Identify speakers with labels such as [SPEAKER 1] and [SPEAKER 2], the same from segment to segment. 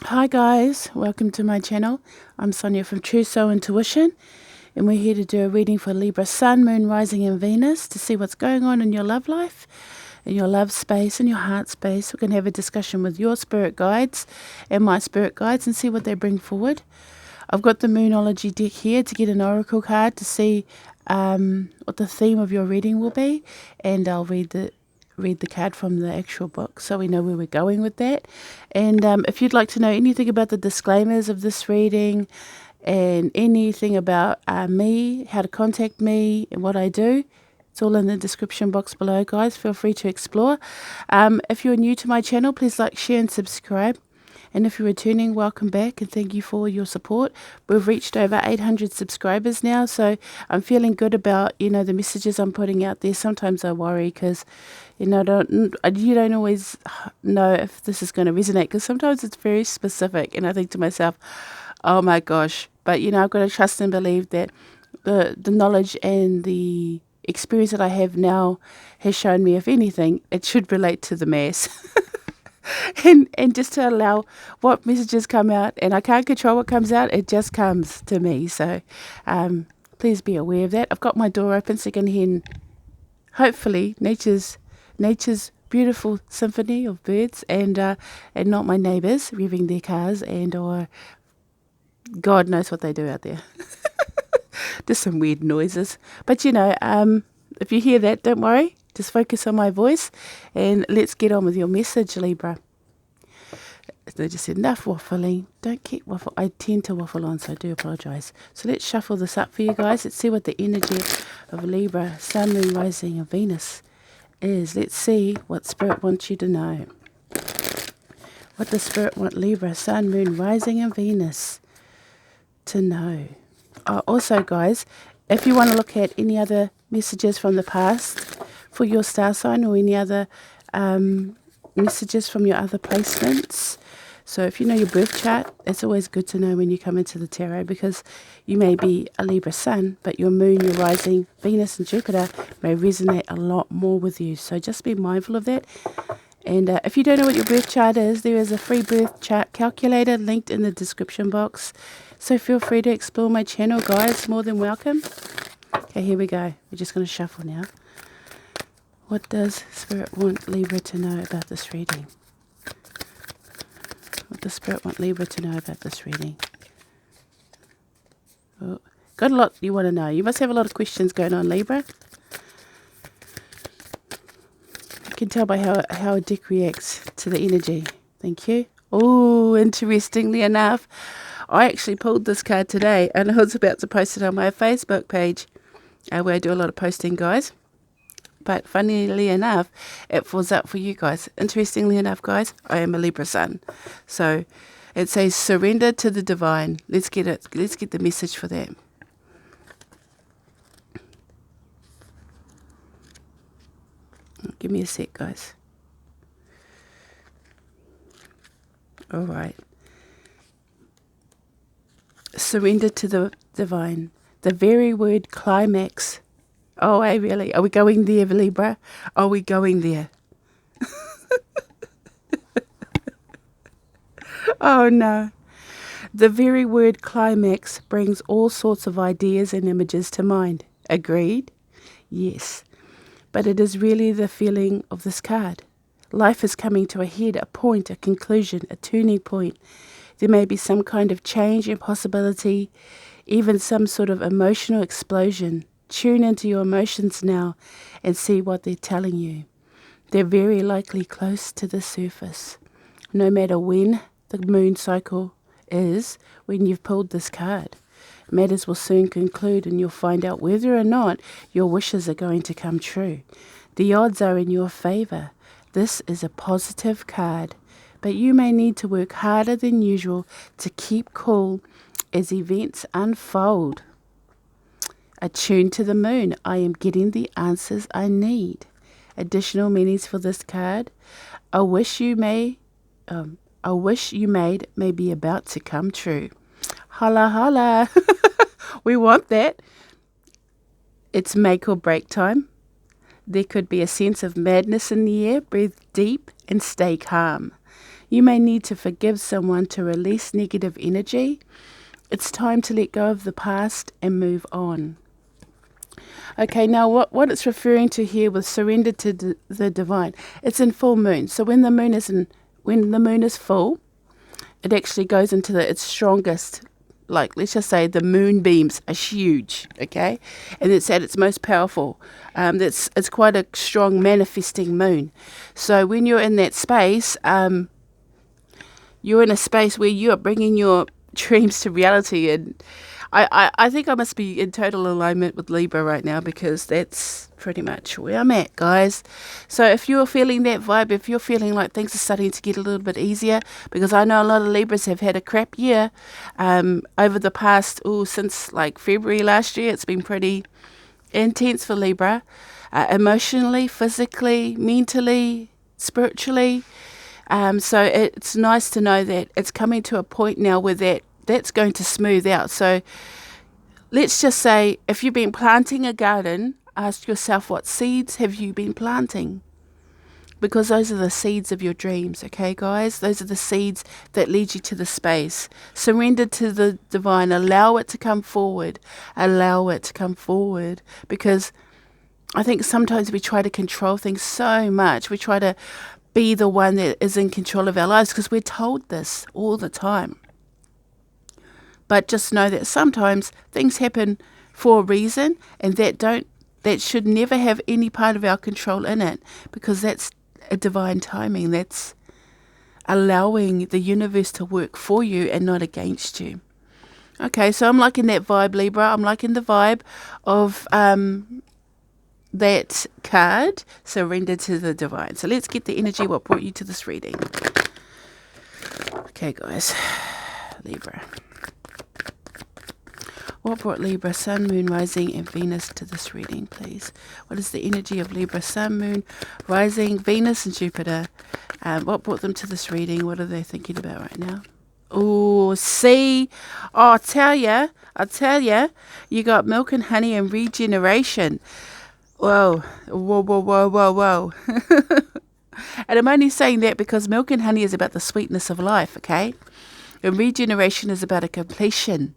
[SPEAKER 1] Hi guys, welcome to my channel. I'm Sonia from Truesoulintuition, and we're here to do a reading for Libra Sun, Moon, Rising and Venus to see what's going on in your love life, in your love space, in your heart space. We're going to have a discussion with your spirit guides and my spirit guides and see what they bring forward. I've got the Moonology deck here to get an oracle card to see what the theme of your reading will be, and I'll read the card from the actual book so we know where we're going with that. And if you'd like to know anything about the disclaimers of this reading and anything about me, how to contact me and what I do, it's all in the description box below, guys. Feel free to explore. If you're new to my channel, please like, share and subscribe. And if you're returning, welcome back and thank you for your support. We've reached over 800 subscribers now, so I'm feeling good about, the messages I'm putting out there. Sometimes I worry because, you don't always know if this is going to resonate because sometimes it's very specific. And I think to myself, oh my gosh. But, I've got to trust and believe that the knowledge and the experience that I have now has shown me, if anything, it should relate to the mass. And just to allow what messages come out, and I can't control what comes out, it just comes to me. So please be aware of that. I've got my door open so you can hear, hopefully, nature's beautiful symphony of birds, and not my neighbours revving their cars or God knows what they do out there. Just some weird noises. But if you hear that, don't worry. Just focus on my voice and let's get on with your message, Libra. They just said, enough waffling. Don't keep waffle. I tend to waffle on, so I do apologise. So let's shuffle this up for you guys. Let's see what the energy of Libra, Sun, Moon, Rising and Venus is. Let's see what Spirit wants you to know. What does Spirit want Libra, Sun, Moon, Rising and Venus to know? Also, guys, if you want to look at any other messages from the past for your star sign or any other messages from your other placements. So if you know your birth chart, it's always good to know when you come into the tarot because you may be a Libra Sun, but your Moon, your Rising, Venus and Jupiter may resonate a lot more with you. So just be mindful of that. And if you don't know what your birth chart is, there is a free birth chart calculator linked in the description box. So feel free to explore my channel, guys. More than welcome. Okay, here we go. We're just going to shuffle now. What does Spirit want Libra to know about this reading? What does Spirit want Libra to know about this reading? Oh, got a lot you want to know. You must have a lot of questions going on, Libra. You can tell by how a deck reacts to the energy. Thank you. Oh, interestingly enough, I actually pulled this card today and I was about to post it on my Facebook page where I do a lot of posting, guys. But funnily enough, it falls out for you guys. Interestingly enough, guys, I am a Libra Sun. So it says surrender to the divine. Let's get it. Let's get the message for that. Give me a sec, guys. All right. Surrender to the divine. The very word climax. Oh, hey, really? Are we going there, Libra? Are we going there? Oh, no. The very word climax brings all sorts of ideas and images to mind. Agreed? Yes. But it is really the feeling of this card. Life is coming to a head, a point, a conclusion, a turning point. There may be some kind of change and possibility, even some sort of emotional explosion. Tune into your emotions now and see what they're telling you. They're very likely close to the surface. No matter when the moon cycle is, when you've pulled this card, matters will soon conclude and you'll find out whether or not your wishes are going to come true. The odds are in your favor. This is a positive card, but you may need to work harder than usual to keep cool as events unfold. Attuned to the moon, I am getting the answers I need. Additional meanings for this card. A wish you made may be about to come true. Holla holla. We want that. It's make or break time. There could be a sense of madness in the air. Breathe deep and stay calm. You may need to forgive someone to release negative energy. It's time to let go of the past and move on. Okay, now what it's referring to here with surrender to the divine, it's in full moon. So when the moon is full, it actually goes into its strongest. Like, let's just say the moonbeams are huge, okay? And it's at its most powerful. It's quite a strong manifesting moon. So when you're in that space, you're in a space where you are bringing your dreams to reality. And I think I must be in total alignment with Libra right now, because that's pretty much where I'm at, guys. So if you're feeling that vibe, if you're feeling like things are starting to get a little bit easier, because I know a lot of Libras have had a crap year over the past, since like February last year, it's been pretty intense for Libra, emotionally, physically, mentally, spiritually. So it's nice to know that it's coming to a point now where that's going to smooth out. So let's just say, if you've been planting a garden, ask yourself, what seeds have you been planting? Because those are the seeds of your dreams, okay, guys? Those are the seeds that lead you to the space. Surrender to the divine. Allow it to come forward. Allow it to come forward. Because I think sometimes we try to control things so much. We try to be the one that is in control of our lives, because we're told this all the time. But just know that sometimes things happen for a reason, and that should never have any part of our control in it, because that's a divine timing. That's allowing the universe to work for you and not against you. Okay, so I'm liking that vibe, Libra. I'm liking the vibe of that card, surrender to the divine. So let's get the energy, what brought you to this reading. Okay, guys. Libra. What brought Libra, Sun, Moon, Rising, and Venus to this reading, please? What is the energy of Libra, Sun, Moon, Rising, Venus, and Jupiter? What brought them to this reading? What are they thinking about right now? Oh, see? Oh, I'll tell ya, you got milk and honey and regeneration. Whoa. And I'm only saying that because milk and honey is about the sweetness of life, okay? And regeneration is about a completion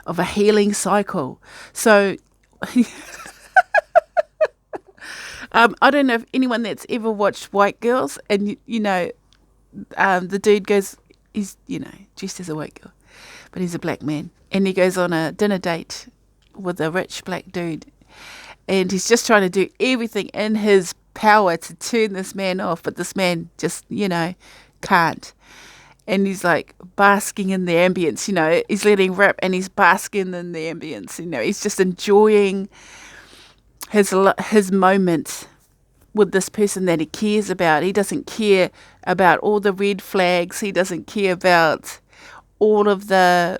[SPEAKER 1] of a healing cycle. So I don't know if anyone that's ever watched White Girls, and the dude goes, he's dressed as a white girl, but he's a black man, and he goes on a dinner date with a rich black dude, and he's just trying to do everything in his power to turn this man off, but this man just can't. And he's like basking in the ambience, he's letting rip and he's basking in the ambience, he's just enjoying his moment with this person that he cares about. He doesn't care about all the red flags. He doesn't care about all of the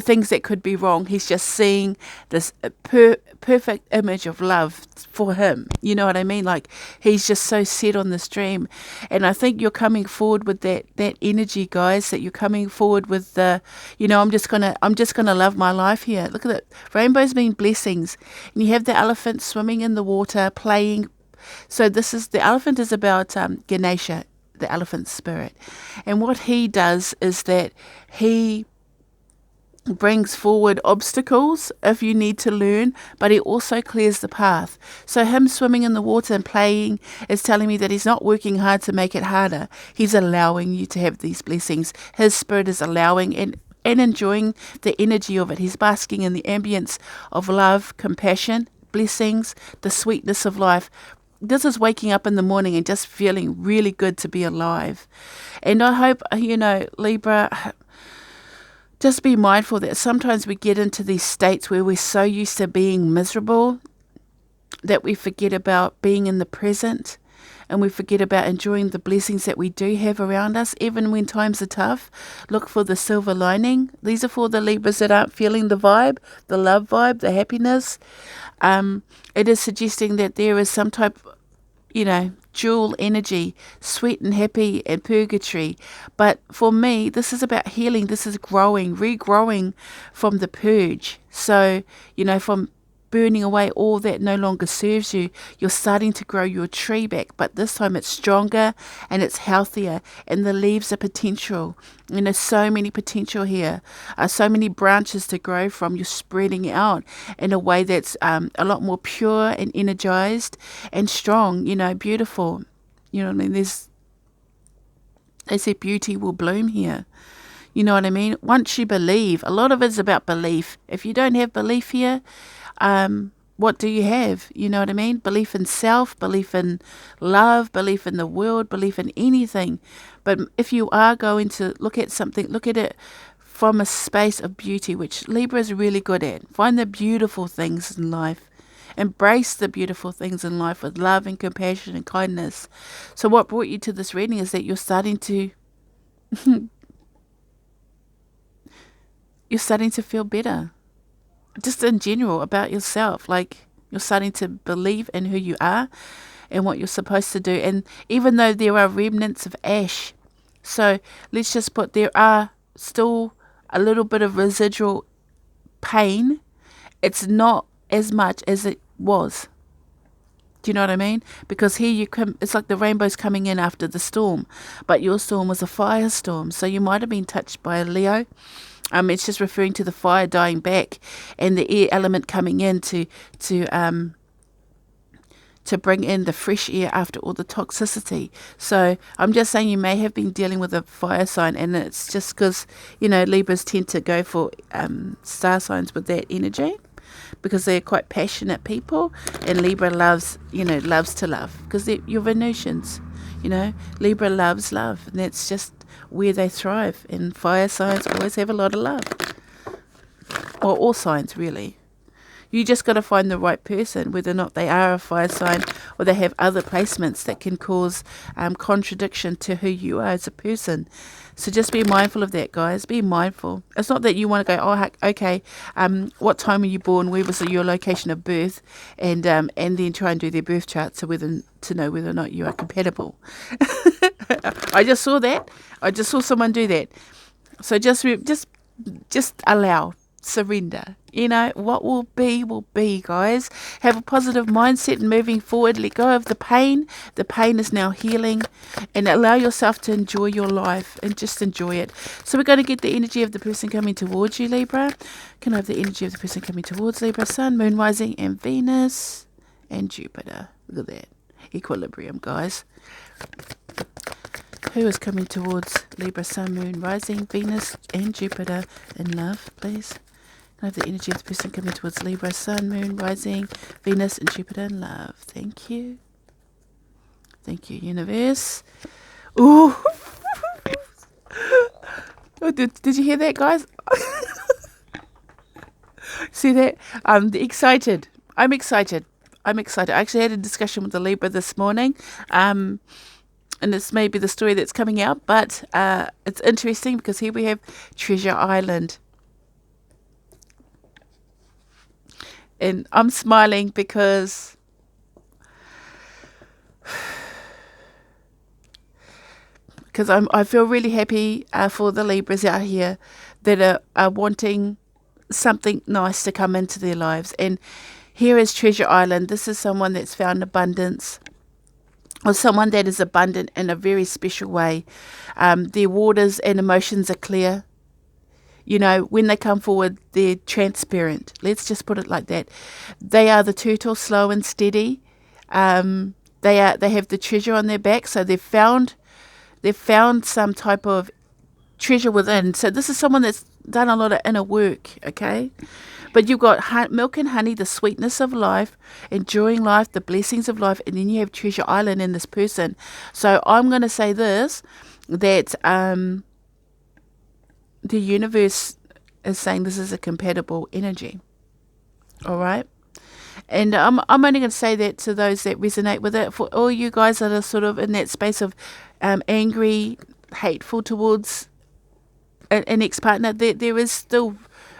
[SPEAKER 1] things that could be wrong. He's just seeing this perfect image of love for him. You know what I mean? Like, he's just so set on this dream. And I think you're coming forward with that energy, guys, that you're coming forward with the, I'm just gonna love my life here. Look at it. Rainbows mean blessings. And you have the elephant swimming in the water, playing. So the elephant is about Ganesha, the elephant spirit. And what he does is that he brings forward obstacles if you need to learn, but he also clears the path. So him swimming in the water and playing is telling me that he's not working hard to make it harder. He's allowing you to have these blessings. His spirit is allowing and enjoying the energy of it. He's basking in the ambience of love, compassion, blessings, the sweetness of life. This is waking up in the morning and just feeling really good to be alive. And I hope, Libra, just be mindful that sometimes we get into these states where we're so used to being miserable that we forget about being in the present, and we forget about enjoying the blessings that we do have around us, even when times are tough. Look for the silver lining. These are for the Libras that aren't feeling the vibe, the love vibe, the happiness. It is suggesting that there is some type, dual energy, sweet and happy and purgatory. But for me, this is about healing. This is growing, regrowing from the purge. So, from burning away all that no longer serves you. You're starting to grow your tree back, but this time it's stronger and it's healthier, and the leaves are potential. And there's so many potential here, so many branches to grow from. You're spreading out in a way that's a lot more pure and energized and strong, beautiful. You know what I mean? They say beauty will bloom here. You know what I mean? Once you believe, a lot of it's about belief. If you don't have belief here, what do you have? You know what I mean? Belief in self, belief in love, belief in the world, belief in anything. But if you are going to look at something, look at it from a space of beauty, which Libra is really good at. Find the beautiful things in life. Embrace the beautiful things in life with love and compassion and kindness. So what brought you to this reading is that you're starting to feel better. Just in general about yourself. Like, you're starting to believe in who you are and what you're supposed to do. And even though there are remnants of ash, so let's just put, there are still a little bit of residual pain. It's not as much as it was. Do you know what I mean? Because here you come, it's like the rainbow's coming in after the storm, but your storm was a firestorm. So you might have been touched by a Leo. It's just referring to the fire dying back and the air element coming in to bring in the fresh air after all the toxicity. So I'm just saying you may have been dealing with a fire sign, and it's just because, Libras tend to go for star signs with that energy, because they're quite passionate people, and Libra loves to love, because you're Venusians, Libra loves love, and that's just where they thrive. And fire signs always have a lot of love, or all signs really. You just got to find the right person, whether or not they are a fire sign or they have other placements that can cause contradiction to who you are as a person. So just be mindful of that, guys. Be mindful. It's not that you want to go, okay, what time were you born? Where was your location of birth? And then try and do their birth chart to know whether or not you are compatible. I just saw that. I just saw someone do that. So just allow. Surrender. What will be, guys. Have a positive mindset and moving forward. Let go of the pain. The pain is now healing, and allow yourself to enjoy your life and just enjoy it. So we're going to get the energy of the person coming towards you, Libra. Can I have the energy of the person coming towards Libra? Sun, Moon, Rising, and Venus, and Jupiter. Look at that. Equilibrium, guys. Who is coming towards Libra, Sun, Moon, Rising, Venus, and Jupiter in love, please? I have the energy of the person coming towards Libra, Sun, Moon, Rising, Venus, and Jupiter in love. Thank you. Thank you, universe. Ooh. Oh, did you hear that, guys? See that? Excited. I'm excited. I actually had a discussion with the Libra this morning. And this may be the story that's coming out, but it's interesting because here we have Treasure Island. And I'm smiling because I feel really happy for the Libras out here that are wanting something nice to come into their lives. And here is Treasure Island. This is someone that's found abundance, or someone that is abundant in a very special way. Their waters and emotions are clear. When they come forward, they're transparent. Let's just put it like that. They are the turtle, slow and steady. They have the treasure on their back, so they've found some type of treasure within. So this is someone that's done a lot of inner work, okay? But you've got milk and honey, the sweetness of life, enjoying life, the blessings of life, and then you have Treasure Island in this person. So I'm going to say this, that the universe is saying this is a compatible energy. All right? And I'm only going to say that to those that resonate with it. For all you guys that are sort of in that space of angry, hateful towards an ex-partner, there is still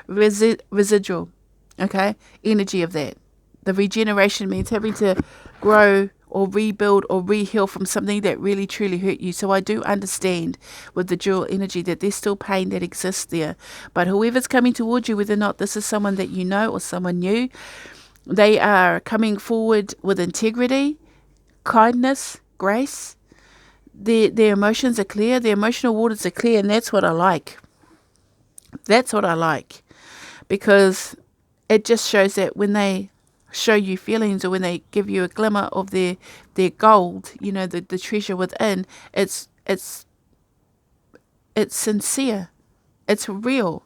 [SPEAKER 1] residual, okay, energy of that. The regeneration means having to grow or rebuild or re-heal from something that really truly hurt you. So I do understand with the dual energy that there's still pain that exists there. But whoever's coming towards you, whether or not this is someone that you know or someone new, They are coming forward with integrity, kindness, grace. Their emotions are clear. Their emotional waters are clear, and that's what I like. That's what I like, because it just shows that when they show you feelings, or when they give you a glimmer of their gold, the treasure within, it's sincere, it's real.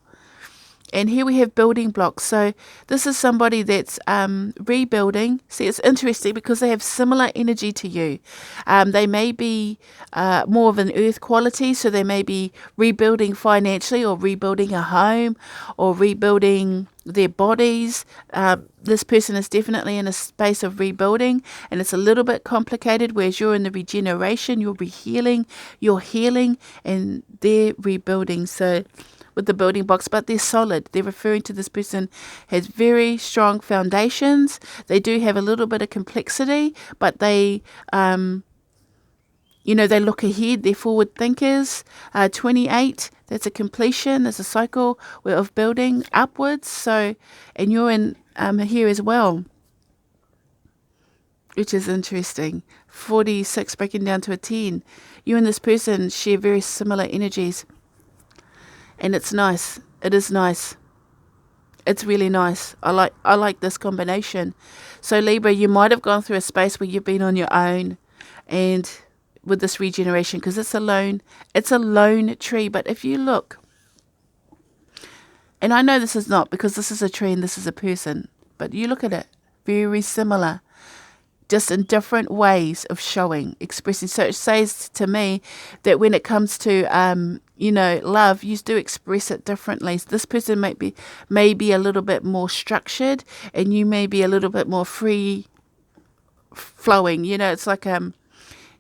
[SPEAKER 1] And here we have building blocks. So this is somebody that's rebuilding. See, it's interesting because they have similar energy to you. They may be more of an earth quality, so they may be rebuilding financially, or rebuilding a home, or rebuilding their bodies. This person is definitely in a space of rebuilding, and it's a little bit complicated, whereas you're in the regeneration, you're healing, and they're rebuilding. So with the building blocks, but they're solid. They're referring to this person has very strong foundations. They do have a little bit of complexity, but they, they look ahead. They're forward thinkers. 28, that's a completion. There's a cycle of building upwards. So, and you're in here as well, which is interesting. 46 breaking down to a 10. You and this person share very similar energies. And it's nice. It is nice. It's really nice. I like this combination. So Libra, you might have gone through a space where you've been on your own, and with this regeneration, because it's a lone tree. But if you look, and I know this is not, because this is a tree and this is a person, but you look at it, very similar, just in different ways of expressing. So it says to me that when it comes to, love, you do express it differently. So this person may be a little bit more structured, and you may be a little bit more free flowing. It's like,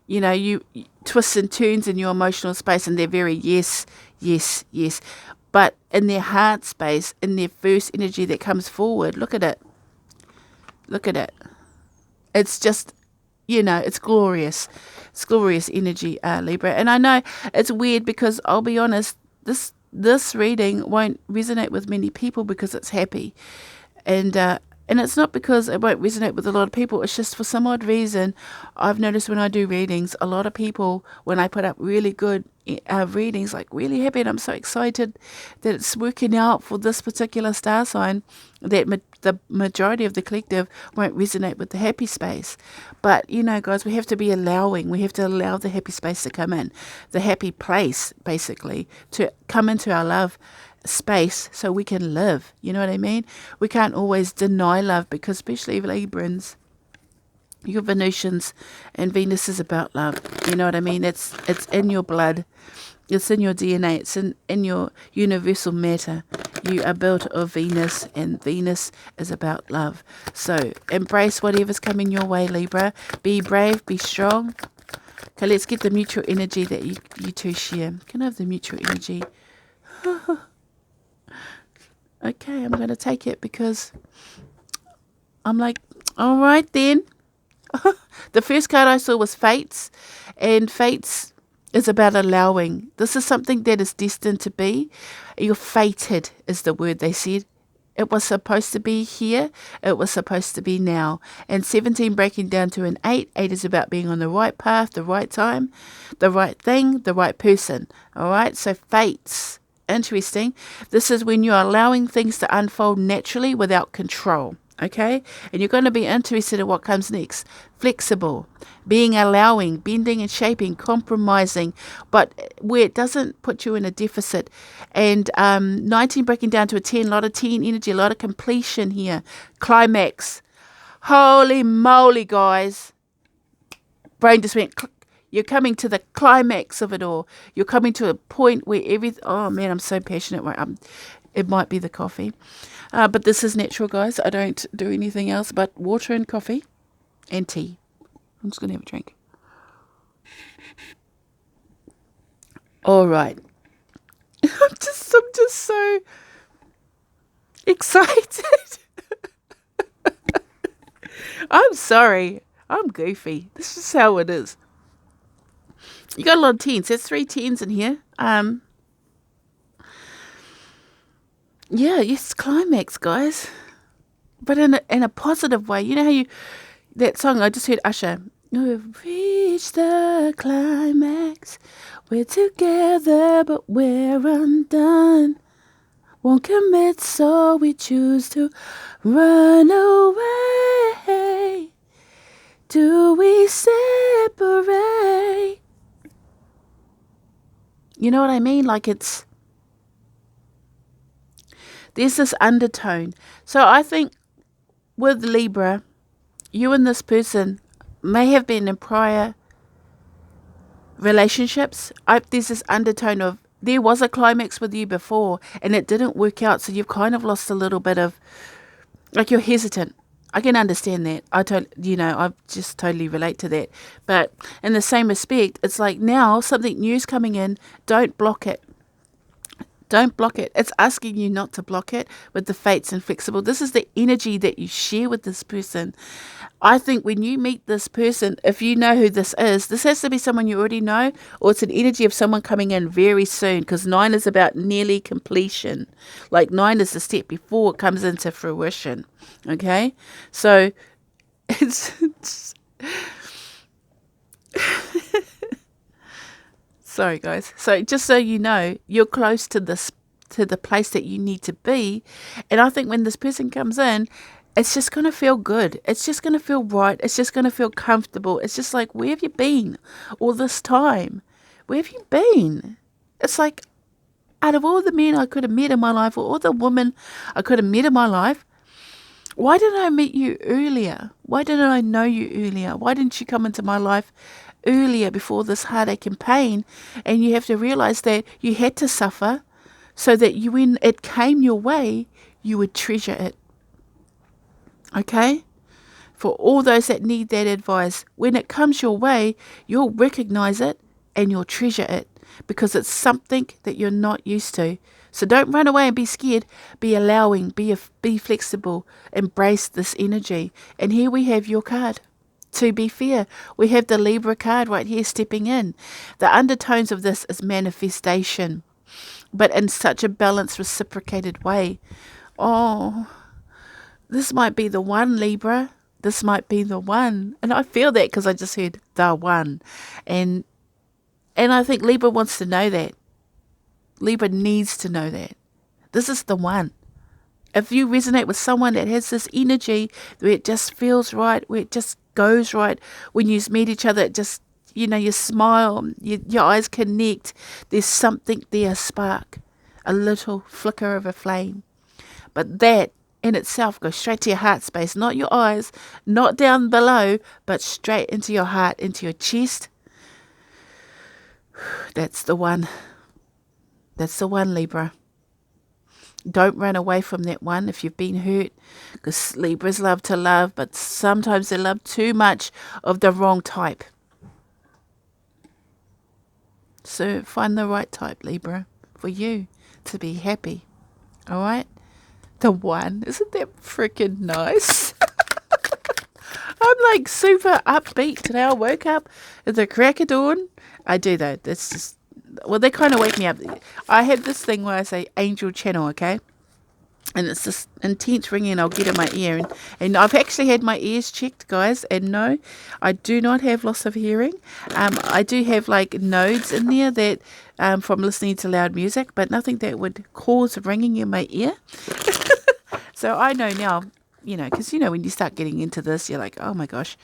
[SPEAKER 1] you twists and turns in your emotional space, and they're very yes, yes, yes. But in their heart space, in their first energy that comes forward, look at it. Look at it. It's just, it's glorious. It's glorious energy, Libra. And I know it's weird, because I'll be honest, this reading won't resonate with many people because it's happy. And it's not because it won't resonate with a lot of people. It's just for some odd reason, I've noticed when I do readings, a lot of people, when I put up really good readings, like really happy, and I'm so excited that it's working out for this particular star sign, that the majority of the collective won't resonate with the happy space. But, guys, we have to be allowing. We have to allow the happy space to come in, the happy place, basically, to come into our love space so we can live. You know what I mean? We can't always deny love, because especially Librans, your Venusians, and Venus is about love. You know what I mean? It's in your blood. It's in your DNA. It's in your universal matter. You are built of Venus, and Venus is about love. So embrace whatever's coming your way, Libra. Be brave, be strong. Okay, let's get the mutual energy that you two share. Can I have the mutual energy? Okay, I'm going to take it, because I'm like, all right then. The first card I saw was Fates, and Fates is about allowing. This is something that is destined to be. You're fated is the word they said. It was supposed to be here. It was supposed to be now. And 17 breaking down to an 8. 8 is about being on the right path, the right time, the right thing, the right person. All right, so Fates. Interesting. This is when you're allowing things to unfold naturally without control. Okay, and you're going to be interested in what comes next. Flexible, being allowing, bending and shaping, compromising, but where it doesn't put you in a deficit. And 19 breaking down to a 10, a lot of 10 energy, a lot of completion here. Climax. Holy moly, guys. Brain just went click. You're coming to the climax of it all. You're coming to a point where oh man, I'm so passionate. It might be the coffee. But this is natural, guys. I don't do anything else but water and coffee and tea. I'm just going to have a drink. All right. I'm just so excited. I'm sorry. I'm goofy. This is how it is. You got a lot of tens. There's 3 tens in here. Yeah, yes, climax, guys. but in a positive way. You know how that song I just heard Usher. We've reached the climax. We're together, but we're undone. Won't commit, so we choose to run away. Do we separate? You know what I mean? Like there's this undertone. So I think with Libra, you and this person may have been in prior relationships. There's this undertone of there was a climax with you before and it didn't work out. So you've kind of lost a little bit of, like, you're hesitant. I can understand that. I just totally relate to that. But in the same respect, it's like now something new's coming in. Don't block it. Don't block it. It's asking you not to block it with the fates and flexible. This is the energy that you share with this person. I think when you meet this person, if you know who this has to be someone you already know, or it's an energy of someone coming in very soon, because 9 is about nearly completion. Like 9 is the step before it comes into fruition. Okay? So it's sorry, guys. So just so you know, you're close to the place that you need to be. And I think when this person comes in, it's just going to feel good. It's just going to feel right. It's just going to feel comfortable. It's just like, where have you been all this time? Where have you been? It's like, out of all the men I could have met in my life, or all the women I could have met in my life, why didn't I meet you earlier? Why didn't I know you earlier? Why didn't you come into my life earlier, before this heartache and pain? And you have to realize that you had to suffer so that when it came your way, you would treasure it. Okay? For all those that need that advice, when it comes your way, you'll recognize it and you'll treasure it, because it's something that you're not used to. So don't run away and be scared. Be allowing, be flexible, embrace this energy. And here we have your card. To be fair, we have the Libra card right here stepping in. The undertones of this is manifestation, but in such a balanced, reciprocated way. Oh, this might be the one, Libra. This might be the one. And I feel that because I just heard the one. And I think Libra wants to know that. Libra needs to know that. This is the one. If you resonate with someone that has this energy where it just feels right, where it just goes right, when you meet each other, it just, you smile, your eyes connect, there's something there, a spark, a little flicker of a flame. But that in itself goes straight to your heart space, not your eyes, not down below, but straight into your heart, into your chest. That's the one. That's the one, Libra. Don't run away from that one if you've been hurt, because Libras love to love, but sometimes they love too much of the wrong type. So find the right type, Libra, for you to be happy. All right? The one. Isn't that freaking nice? I'm like super upbeat today. I woke up at the crack of dawn. I do though. That's just, well, they kind of wake me up. I have this thing where I say angel channel, okay? And it's this intense ringing I'll get in my ear. And I've actually had my ears checked, guys. And no, I do not have loss of hearing. I do have like nodes in there that from listening to loud music, but nothing that would cause ringing in my ear. So I know now, because when you start getting into this, you're like, oh my gosh,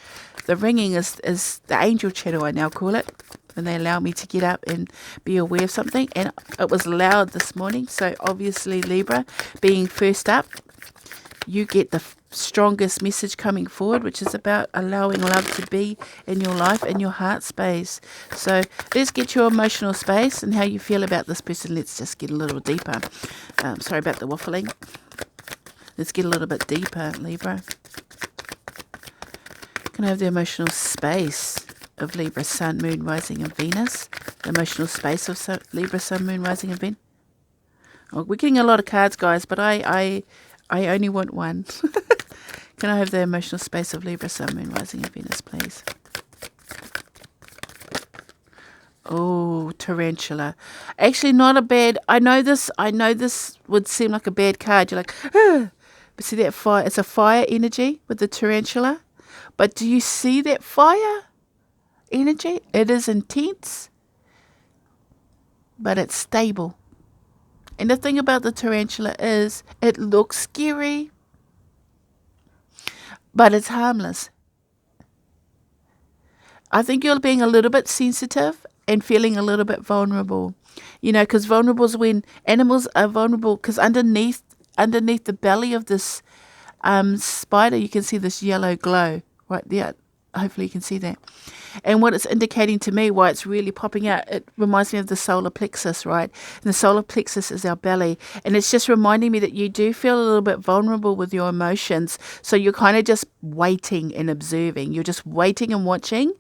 [SPEAKER 1] the ringing is the angel channel, I now call it. And they allow me to get up and be aware of something. And it was loud this morning. So obviously, Libra, being first up, you get the strongest message coming forward, which is about allowing love to be in your life, in your heart space. So let's get your emotional space and how you feel about this person. Let's just get a little deeper. Sorry about the waffling. Let's get a little bit deeper, Libra. Can I have the emotional space of Libra, Sun, Moon, Rising and Venus? The emotional space of Libra, Sun, Moon, Rising and Venus? Oh, we're getting a lot of cards, guys, but I only want one. Can I have the emotional space of Libra, Sun, Moon, Rising and Venus, please? Oh, tarantula. Actually, not a bad... I know this would seem like a bad card. You're like, See that fire? It's a fire energy with the tarantula. But do you see that fire energy? It is intense, but it's stable. And the thing about the tarantula is it looks scary, but it's harmless. I think you're being a little bit sensitive and feeling a little bit vulnerable. You know, because vulnerable is when animals are vulnerable, because underneath the belly of this spider, you can see this yellow glow right there. Hopefully you can see that. And what it's indicating to me, why it's really popping out, it reminds me of the solar plexus, right? And the solar plexus is our belly. And it's just reminding me that you do feel a little bit vulnerable with your emotions. So you're kind of just waiting and observing. You're just waiting and watching.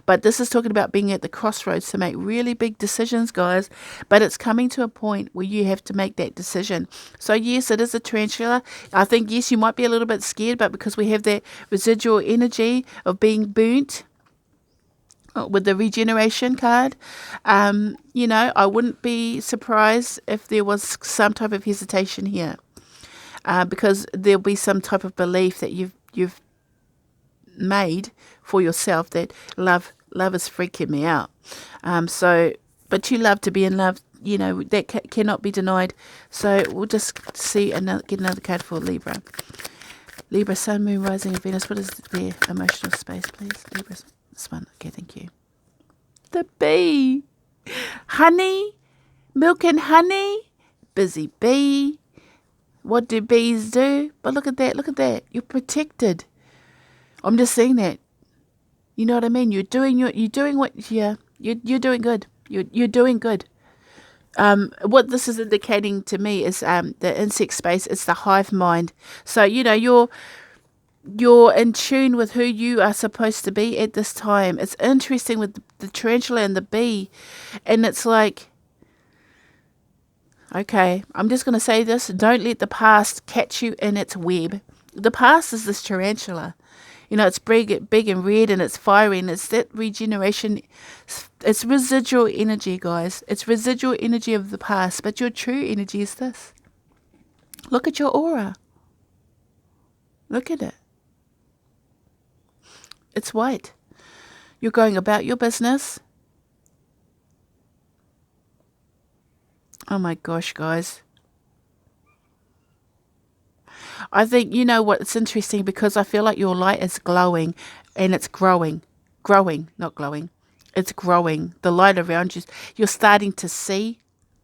[SPEAKER 1] But this is talking about being at the crossroads to make really big decisions, guys. But it's coming to a point where you have to make that decision. So yes, it is a tarantula. I think, yes, you might be a little bit scared, but because we have that residual energy of being burnt, with the regeneration card, you know, I wouldn't be surprised if there was some type of hesitation here, because there'll be some type of belief that you've made for yourself that love is freaking me out. But you love to be in love, you know, that cannot be denied. So we'll just get another card for Libra. Libra, Sun, Moon, Rising, and Venus. What is their emotional space, please? Libra. This one. Okay, thank you. The bee. Honey. Milk and honey. Busy bee. What do bees do? But look at that. Look at that. You're protected. I'm just saying that. You know what I mean? You're doing good. You're doing good. What this is indicating to me is the insect space. It's the hive mind. So, you know, you're in tune with who you are supposed to be at this time. It's interesting with the tarantula and the bee. And it's like, okay, I'm just going to say this. Don't let the past catch you in its web. The past is this tarantula. You know, it's big and red and it's fiery, and it's that regeneration. It's residual energy, guys. It's residual energy of the past. But your true energy is this. Look at your aura. Look at it. It's white. You're going about your business. Oh my gosh, guys. I think, you know what, it's interesting because I feel like your light is glowing and it's growing. Growing, not glowing. It's growing. The light around you, you're starting to see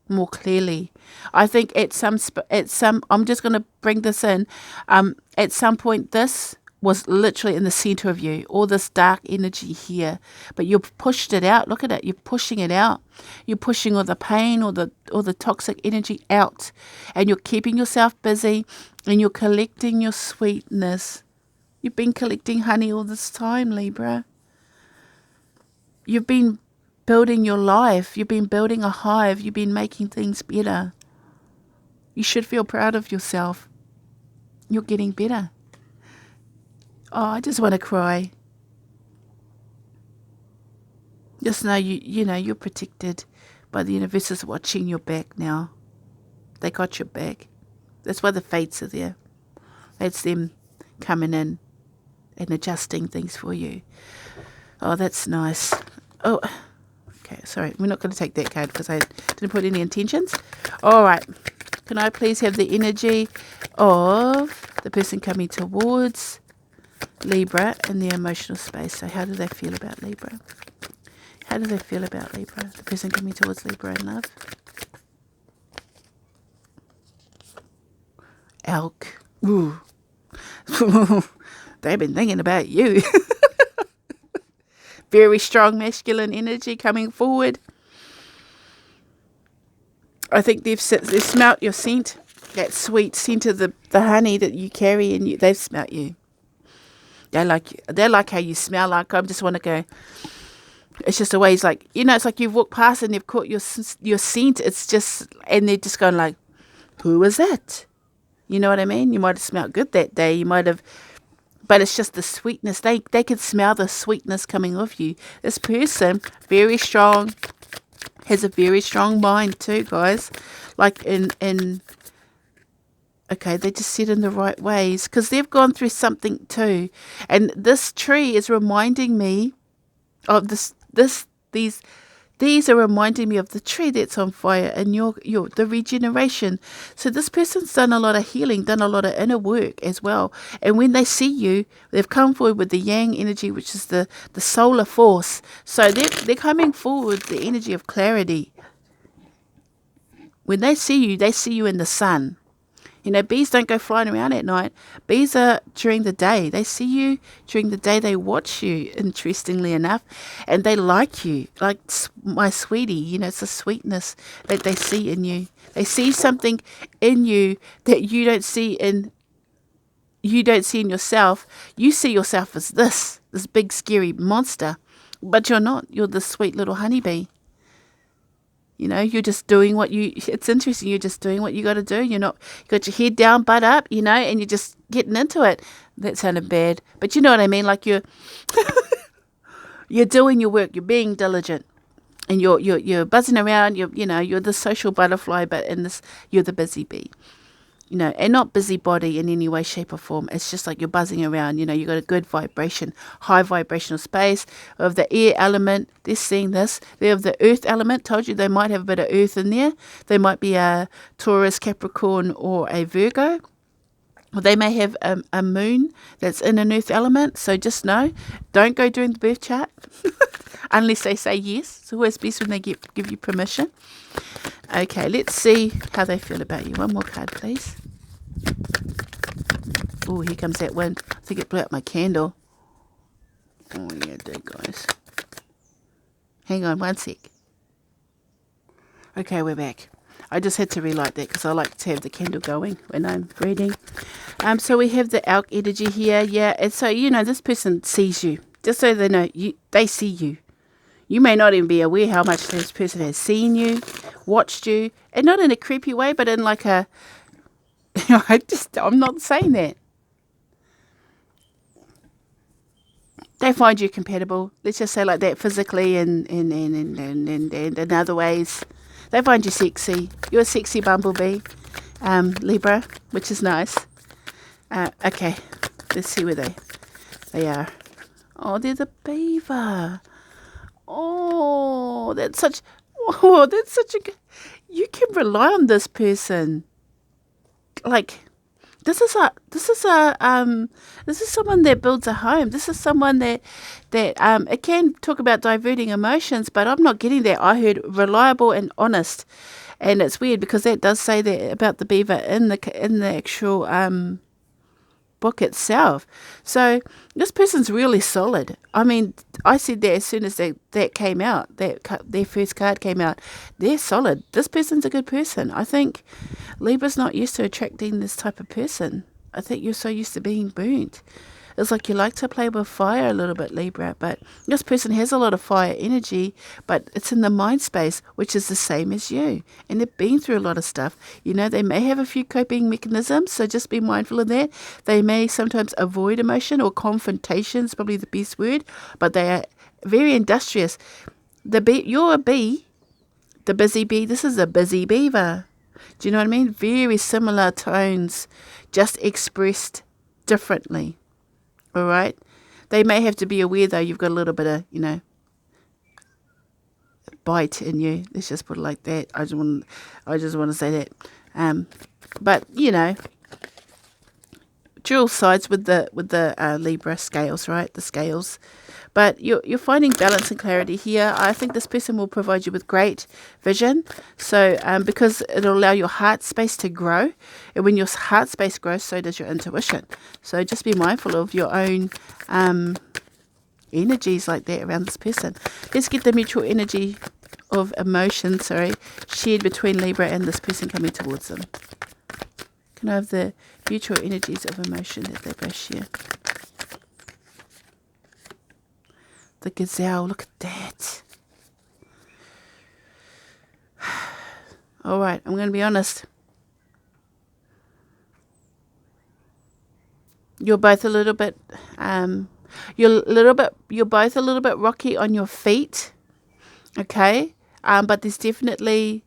[SPEAKER 1] more clearly. I think I'm just going to bring this in. At some point, this was literally in the center of you, all this dark energy here, but you've pushed it out. Look at it. You're pushing it out. You're pushing all the pain or the toxic energy out, and you're keeping yourself busy, and you're collecting your sweetness. You've been collecting honey all this time, Libra. You've been building your life. You've been building a hive. You've been making things better. You should feel proud of yourself. You're getting better. Oh, I just want to cry. Just know you're protected by the universe is watching your back now. They got your back. That's why the fates are there. That's them coming in and adjusting things for you. Oh, that's nice. Oh, okay, sorry. We're not going to take that card because I didn't put any intentions. All right. Can I please have the energy of the person coming towards Libra in the emotional space? So how do they feel about Libra? How do they feel about Libra? The person coming towards Libra in love? Elk. Ooh. They've been thinking about you. Very strong masculine energy coming forward. I think they've smelt your scent, that sweet scent of the honey that you carry, and they've smelt you. They like how you smell. Like, I just want to go. It's just always like, it's like you've walked past and they've caught your scent. It's just, and they're just going like, who was that? You know what I mean? You might have smelled good that day. You might have, but it's just the sweetness. They can smell the sweetness coming off you. This person, very strong, has a very strong mind too, guys. Like in Okay, they just said in the right ways because they've gone through something too. And this tree is reminding me of these are reminding me of the tree that's on fire and the regeneration. So this person's done a lot of healing, done a lot of inner work as well. And when they see you, they've come forward with the yang energy, which is the solar force. So they're coming forward with the energy of clarity. When they see you in the sun. You know, bees don't go flying around at night. Bees are during the day. They see you during the day. They watch you, interestingly enough, and they like you, like my sweetie. You know, it's the sweetness that they see in you. They see something in you that you don't see in yourself. You see yourself as this big scary monster, but you're not. You're the sweet little honeybee. You know, you're just doing it's interesting, you're just doing what you got to do. You got your head down, butt up, you know, and you're just getting into it. That sounded bad. But you know what I mean? Like you're doing your work, you're being diligent. And you're buzzing around, you're the social butterfly, but in this, you're the busy bee. You know, and not busybody in any way, shape or form. It's just like you're buzzing around, you know, you got a good vibration, high vibrational space of the air element. They're seeing this. They have the earth element. Told you they might have a bit of earth in there. They might be a Taurus, Capricorn or a Virgo. Or they may have a moon that's in an earth element. So just know, don't go doing the birth chart unless they say yes. It's always best when they give you permission. Okay, let's see how they feel about you. One more card, please. Oh, here comes that wind. I think it blew out my candle. Oh, yeah, it did, guys. Hang on one sec. Okay, we're back. I just had to relight that because I like to have the candle going when I'm reading. So we have the elk energy here, yeah. And so, you know, this person sees you. Just so they know, they see you. You may not even be aware how much this person has seen you, watched you, and not in a creepy way, but in like a, I'm not saying that. They find you compatible. Let's just say like that, physically and in other ways. They find you sexy. You're a sexy bumblebee, Libra, which is nice. Okay, let's see where they are. Oh, they're the beaver. Oh, that's such a good, you can rely on this person. Like, this is someone that builds a home. This is someone that it can talk about diverting emotions, but I'm not getting that. I heard reliable and honest, and it's weird because that does say that about the beaver in the actual book itself. So this person's really solid. I mean, I said that as soon as that came out, their first card came out, they're solid. This person's a good person. I think Libra's not used to attracting this type of person. I think you're so used to being burnt. It's like you like to play with fire a little bit, Libra, but this person has a lot of fire energy, but it's in the mind space, which is the same as you. And they've been through a lot of stuff. You know, they may have a few coping mechanisms, so just be mindful of that. They may sometimes avoid emotion or confrontation is probably the best word, but they are very industrious. You're a bee, the busy bee. This is a busy beaver. Do you know what I mean? Very similar tones, just expressed differently. All right. They may have to be aware, though, you've got a little bit of, you know, bite in you. Let's just put it like that. I just want to say that. But you know, dual sides with the Libra scales, right? The scales. But you're finding balance and clarity here. I think this person will provide you with great vision. So because it'll allow your heart space to grow. And when your heart space grows, so does your intuition. So just be mindful of your own energies like that around this person. Let's get the mutual energy of emotion, shared between Libra and this person coming towards them. Can I have the mutual energies of emotion that they both share? The gazelle, look at that. All right, I'm going to be honest. You're both a little bit, you're both a little bit rocky on your feet, okay? But there's definitely,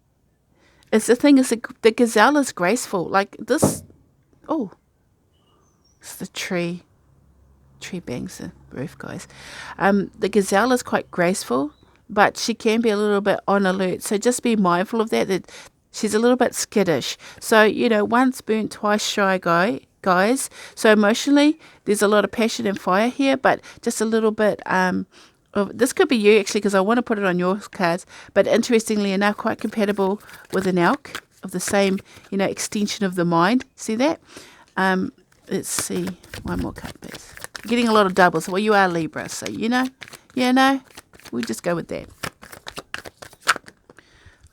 [SPEAKER 1] it's the thing is the gazelle is graceful. Like this Oh, it's the tree. Tree bangs the roof, guys. The gazelle is quite graceful, but she can be a little bit on alert. So just be mindful of that she's a little bit skittish. So, once burnt, twice shy, guys. So emotionally, there's a lot of passion and fire here, but just a little bit this could be you, actually, because I want to put it on your cards. But interestingly enough, quite compatible with an elk of the same, extension of the mind. See that? Let's see. One more card, please. Getting a lot of doubles. Well, you are Libra, so we'll just go with that.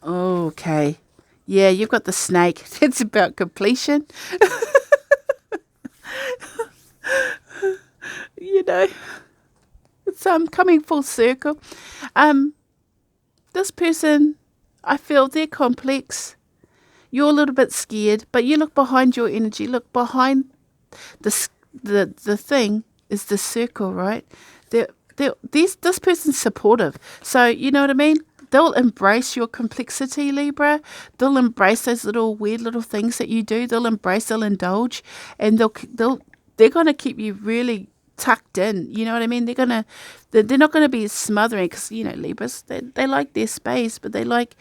[SPEAKER 1] Okay. Yeah, you've got the snake. That's about completion. It's coming full circle. This person, I feel they're complex. You're a little bit scared, but you look behind your energy. Look behind the thing is the circle, right? This person's supportive. So, you know what I mean? They'll embrace your complexity, Libra. They'll embrace those little weird little things that you do. They'll indulge, and they're going to keep you really tucked in. You know what I mean? They're not going to be smothering, because Libras, they like their space, but they like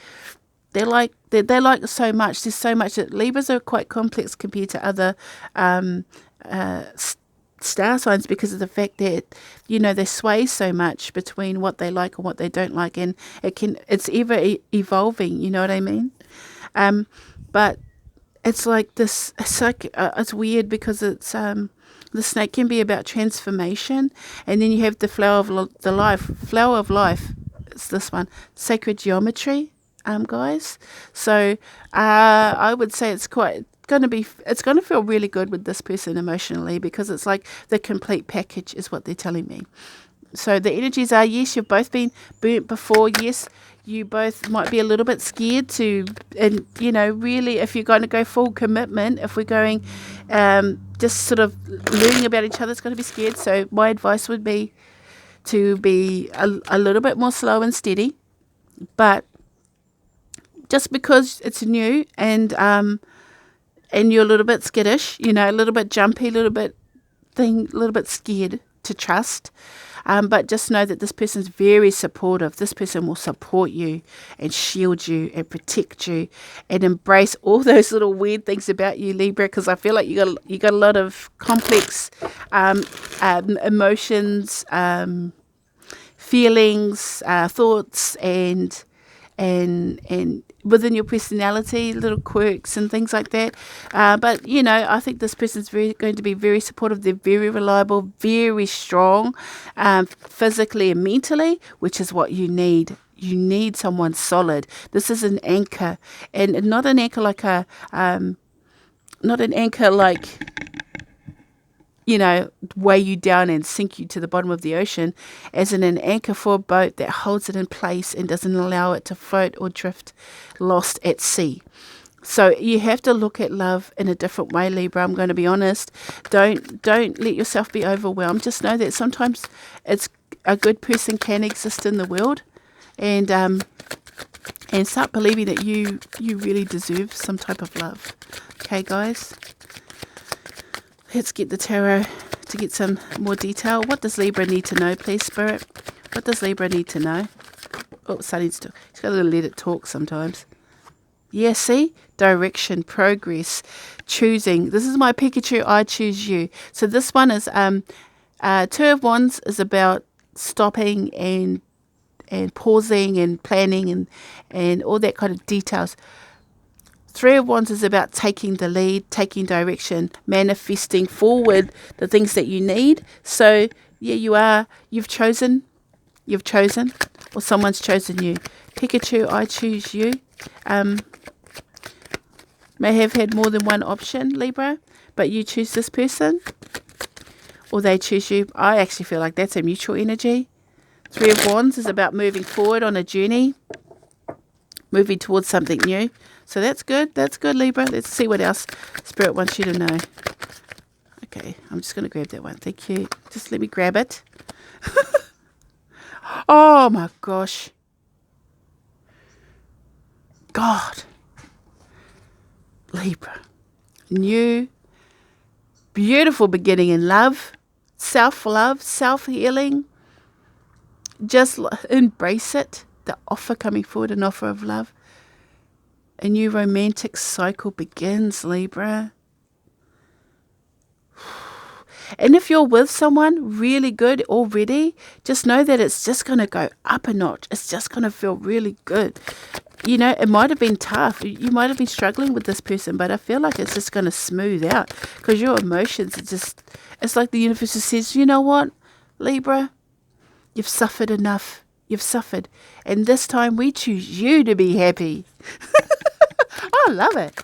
[SPEAKER 1] so much. There's so much that Libras are quite complex compared to other star signs, because of the fact that they sway so much between what they like and what they don't like, and it's ever evolving. You know what I mean? But it's like this. It's like it's weird, because it's the snake can be about transformation, and then you have the flower of life. It's this one, sacred geometry. Guys. So I would say it's going to feel really good with this person emotionally, because it's like the complete package is what they're telling me. So the energies are, yes, you've both been burnt before. Yes, you both might be a little bit scared really, if you're going to go full commitment, if we're going just sort of learning about each other, it's going to be scared. So my advice would be to be a little bit more slow and steady, but just because it's new and you're a little bit skittish, a little bit jumpy, a little bit scared to trust. But just know that this person's very supportive. This person will support you and shield you and protect you and embrace all those little weird things about you, Libra, because I feel like you got a lot of complex emotions, feelings, thoughts, and within your personality, little quirks and things like that. But, I think this person's going to be very supportive. They're very reliable, very strong, physically and mentally, which is what you need. You need someone solid. This is an anchor, and not an anchor like weigh you down and sink you to the bottom of the ocean, as in an anchor for a boat that holds it in place and doesn't allow it to float or drift lost at sea. So you have to look at love in a different way, Libra. I'm going to be honest. Don't let yourself be overwhelmed. Just know that sometimes a good person can exist in the world, and start believing that you really deserve some type of love. Okay, guys? Let's get the tarot to get some more detail. What does Libra need to know, please, Spirit? What does Libra need to know? Oh, Sunny's got to let it talk sometimes. Yeah, see? Direction, progress, choosing. This is my Pikachu, I choose you. So this one is, Two of Wands is about stopping and pausing and planning and all that kind of details. Three of Wands is about taking the lead, taking direction, manifesting forward the things that you need. So, yeah, you've chosen, or someone's chosen you. Pikachu, I choose you. May have had more than one option, Libra, but you choose this person, or they choose you. I actually feel like that's a mutual energy. Three of Wands is about moving forward on a journey, moving towards something new. So that's good. That's good, Libra. Let's see what else Spirit wants you to know. Okay, I'm just going to grab that one. Thank you. Just let me grab it. Oh, my gosh. God. Libra. New beautiful beginning in love, self-love, self-healing. Just embrace it. The offer coming forward, an offer of love. A new romantic cycle begins, Libra. And if you're with someone really good already, just know that it's just going to go up a notch. It's just going to feel really good. You know, it might have been tough. You might have been struggling with this person, but I feel like it's just going to smooth out because your emotions are just, it's like the universe just says, you know what, Libra, you've suffered enough. You've suffered. And this time we choose you to be happy. I love it.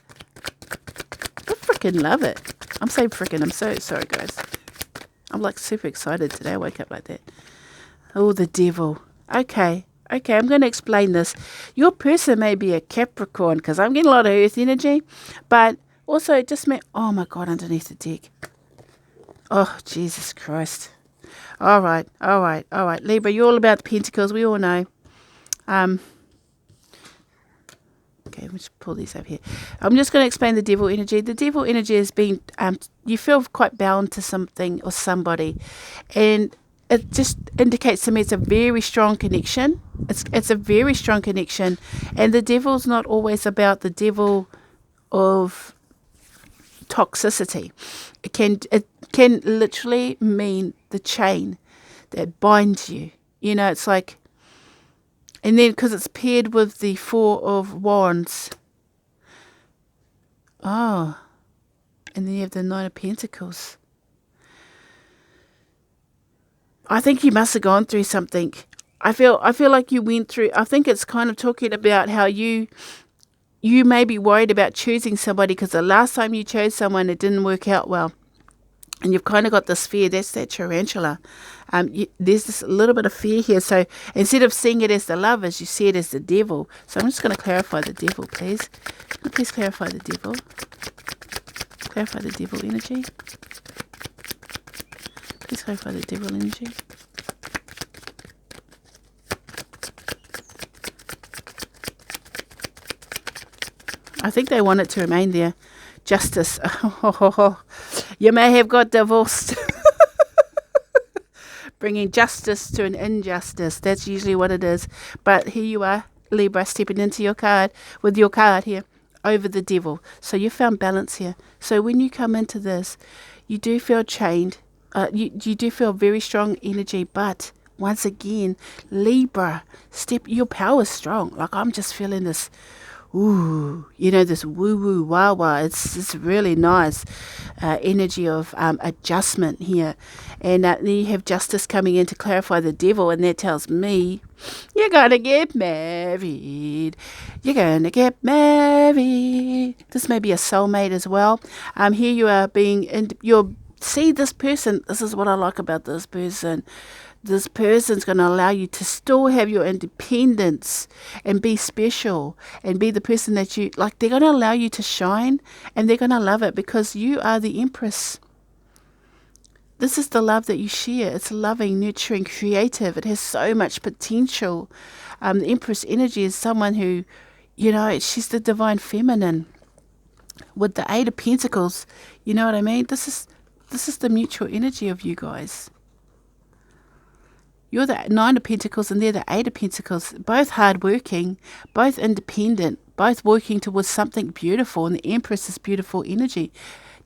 [SPEAKER 1] I freaking love it. I'm saying freaking. I'm so sorry, guys. I'm like super excited today. I woke up like that. Oh, the devil. Okay, I'm going to explain this. Your person may be a Capricorn because I'm getting a lot of earth energy, but also it just meant, oh my God, underneath the deck. Oh, Jesus Christ. All right. Libra, you're all about the pentacles. We all know. Okay, let's pull these up here. I'm just going to explain the devil energy. The devil energy has been, you feel quite bound to something or somebody. And it just indicates to me it's a very strong connection. It's a very strong connection. And the devil's not always about the devil of toxicity. It can literally mean the chain that binds you. You know, it's like, and then because it's paired with the Four of Wands. Oh. And then you have the Nine of Pentacles. I think you must have gone through something. I feel like you went through, I think it's kind of talking about how you may be worried about choosing somebody because the last time you chose someone, it didn't work out well. And you've kind of got this fear. That's that tarantula. There's this little bit of fear here. So instead of seeing it as the lovers, you see it as the devil. So I'm just going to clarify the devil, please. Please clarify the devil. Clarify the devil energy. Please clarify the devil energy. I think they want it to remain there. Justice. You may have got divorced. Bringing justice to an injustice. That's usually what it is. But here you are, Libra, stepping into your card, with your card here, over the devil. So you found balance here. So when you come into this, you do feel chained. You do feel very strong energy. But once again, Libra, your power is strong. Like I'm just feeling this. Ooh, you know, this woo-woo, wah-wah. It's really nice energy of adjustment here. And then you have justice coming in to clarify the devil, and that tells me you're going to get married. You're going to get married. This may be a soulmate as well. Here you are see this person. This is what I like about this person. This person's going to allow you to still have your independence and be special and be the person that you like. They're going to allow you to shine, and they're going to love it because you are the empress. This is the love that you share. It's loving, nurturing, creative. It has so much potential. The empress energy is someone who, you know, she's the divine feminine with the Eight of Pentacles. You know what I mean? This is the mutual energy of you guys. You're the Nine of Pentacles and they're the Eight of Pentacles. Both hardworking, both independent, both working towards something beautiful. And the Empress is beautiful energy,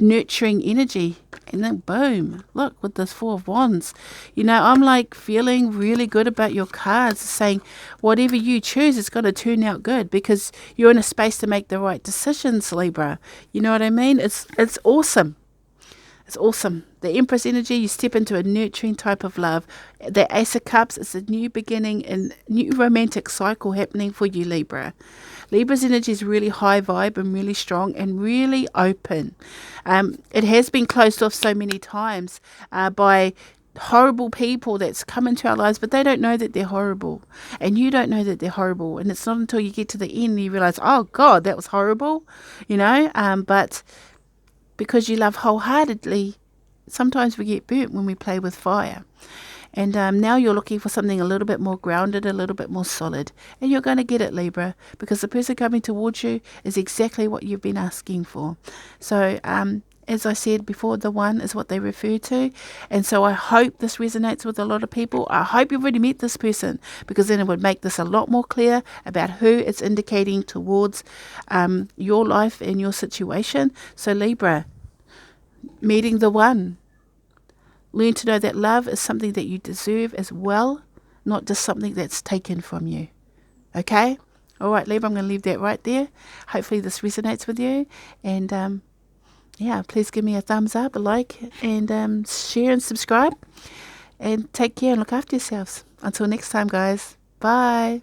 [SPEAKER 1] nurturing energy. And then boom, look, with this Four of Wands. You know, I'm like feeling really good about your cards, saying whatever you choose is going to turn out good because you're in a space to make the right decisions, Libra. You know what I mean? It's awesome. It's awesome. The Empress energy, you step into a nurturing type of love. The Ace of Cups, it's a new beginning and new romantic cycle happening for you, Libra. Libra's energy is really high vibe and really strong and really open. It has been closed off so many times by horrible people that's come into our lives, but they don't know that they're horrible. And you don't know that they're horrible. And it's not until you get to the end you realize, oh, God, that was horrible. You know, but because you love wholeheartedly, sometimes we get burnt when we play with fire. And now you're looking for something a little bit more grounded, a little bit more solid. And you're going to get it, Libra, because the person coming towards you is exactly what you've been asking for. So, and As I said before, the one is what they refer to. And so I hope this resonates with a lot of people. I hope you've already met this person, because then it would make this a lot more clear about who it's indicating towards your life and your situation. So Libra, meeting the one. Learn to know that love is something that you deserve as well, not just something that's taken from you. Okay? All right, Libra, I'm going to leave that right there. Hopefully this resonates with you. And yeah, please give me a thumbs up, a like, and share and subscribe. And take care and look after yourselves. Until next time, guys. Bye.